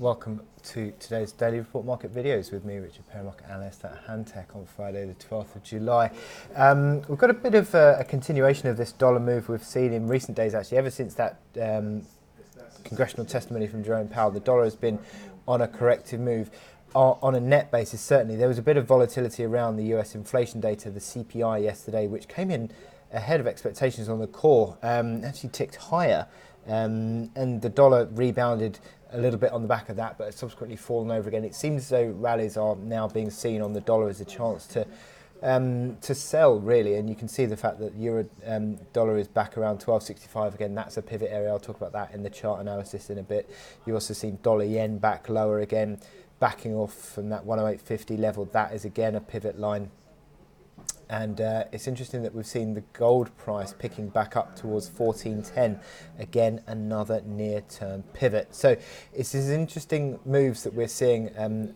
Welcome to today's Daily Report Market videos with me, Richard Perry, market analyst at Hantec on Friday the 12th of July. We've got a bit of a continuation of this dollar move we've seen in recent days, actually. Ever since that congressional testimony from Jerome Powell, the dollar has been on a corrective move. On a net basis, certainly. There was a bit of volatility around the US inflation data, the CPI yesterday, which came in ahead of expectations on the core, actually ticked higher, and the dollar rebounded a little bit on the back of that, but has subsequently fallen over again. It seems as though rallies are now being seen on the dollar as a chance to sell, really, and you can see the fact that euro dollar is back around 12.65 again. That's a pivot area. I'll talk about that in the chart analysis in a bit. You also seen dollar yen back lower again, backing off from that 108.50 level. That is again a pivot line. And it's interesting that we've seen the gold price picking back up towards 14.10. Again, another near-term pivot. So it's these interesting moves that we're seeing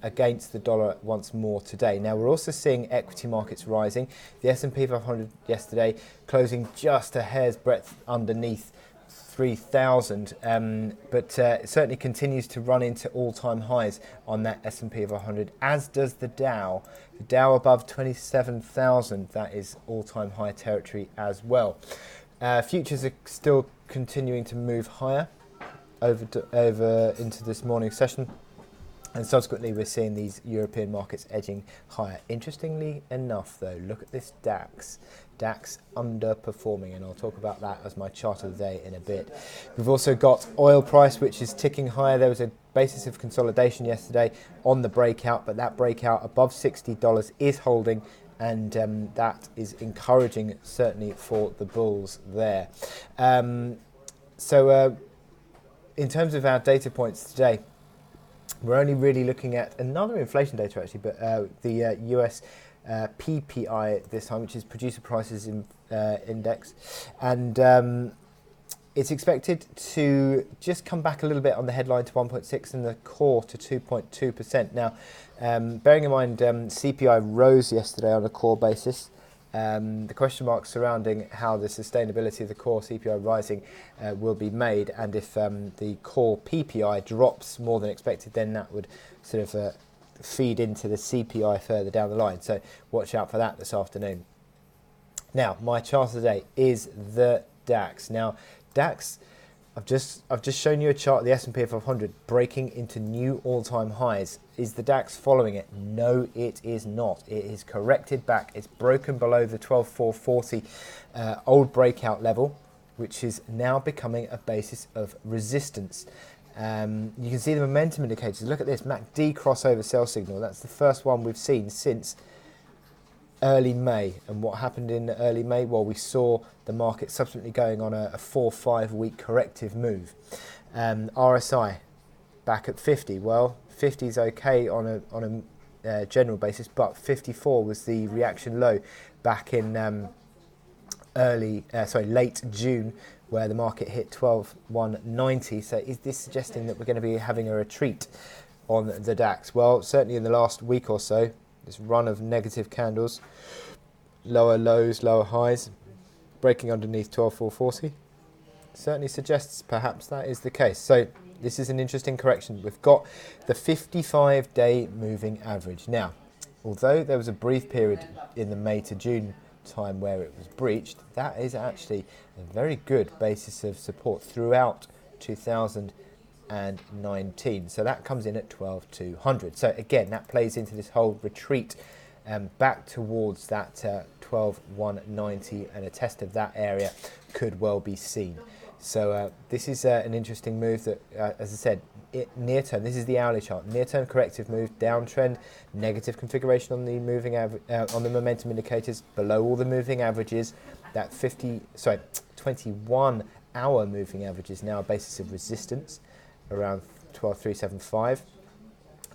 against the dollar once more today. Now, we're also seeing equity markets rising. The S&P 500 yesterday closing just a hair's breadth underneath 3,000, but it certainly continues to run into all-time highs on that S&P 500, as does the Dow. The Dow above 27,000, that is all-time high territory as well. Futures are still continuing to move higher over into this morning's session. And subsequently, we're seeing these European markets edging higher. Interestingly enough, though, look at this DAX. DAX underperforming, and I'll talk about that as my chart of the day in a bit. We've also got oil price, which is ticking higher. There was a basis of consolidation yesterday on the breakout, but that breakout above $60 is holding, and that is encouraging, certainly, for the bulls there. So in terms of our data points today, we're only really looking at another inflation data, actually, but the US PPI this time, which is Producer Prices Index. And it's expected to just come back a little bit on the headline to 1.6 and the core to 2.2%. Now, bearing in mind CPI rose yesterday on a core basis. The question marks surrounding how the sustainability of the core CPI rising will be made, and if the core PPI drops more than expected, then that would sort of feed into the CPI further down the line. So watch out for that this afternoon. Now, my chart of the day is the DAX. Now, DAX, I've just shown you a chart of the S&P 500 breaking into new all-time highs. Is the DAX following it? No, it is not. It is corrected back. It's broken below the 12,440 old breakout level, which is now becoming a basis of resistance. You can see the momentum indicators. Look at this, MACD crossover sell signal. That's the first one we've seen since early May. And what happened in early May? Well, we saw the market subsequently going on a 4-5 week corrective move. RSI back at 50. Well, 50 is okay on a general basis, but 54 was the reaction low back in late June, where the market hit 12,190. So is this suggesting that we're going to be having a retreat on the DAX? Well, certainly in the last week or so, this run of negative candles, lower lows, lower highs, breaking underneath 12,440, certainly suggests perhaps that is the case. So this is an interesting correction. We've got the 55-day moving average. Now, although there was a brief period in the May to June time where it was breached, that is actually a very good basis of support throughout 2019. So that comes in at 12,200. So again, that plays into this whole retreat back towards that 12,190, and a test of that area could well be seen. So this is an interesting move that, as I said, near term, this is the hourly chart, near term corrective move, downtrend, negative configuration on the moving on the momentum indicators, below all the moving averages. That 21 hour moving average is now a basis of resistance around 12,375,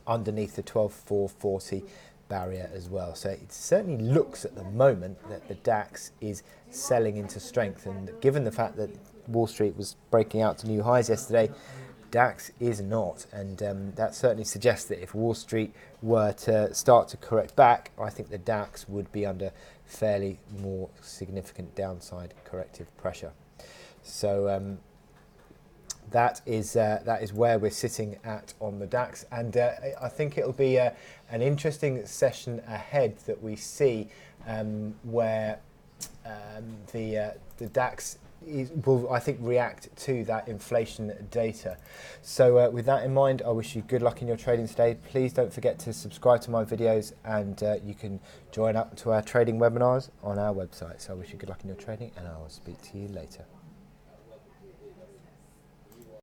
underneath the 12,440 barrier as well. So it certainly looks at the moment that the DAX is selling into strength, and given the fact that Wall Street was breaking out to new highs yesterday, DAX is not, and that certainly suggests that if Wall Street were to start to correct back, I think the DAX would be under fairly more significant downside corrective pressure. So that is where we're sitting at on the DAX, and I think it'll be an interesting session ahead that we see, where the DAX will, I think, react to that inflation data. So with that in mind, I wish you good luck in your trading today. Please don't forget to subscribe to my videos, and you can join up to our trading webinars on our website. So I wish you good luck in your trading, and I will speak to you later.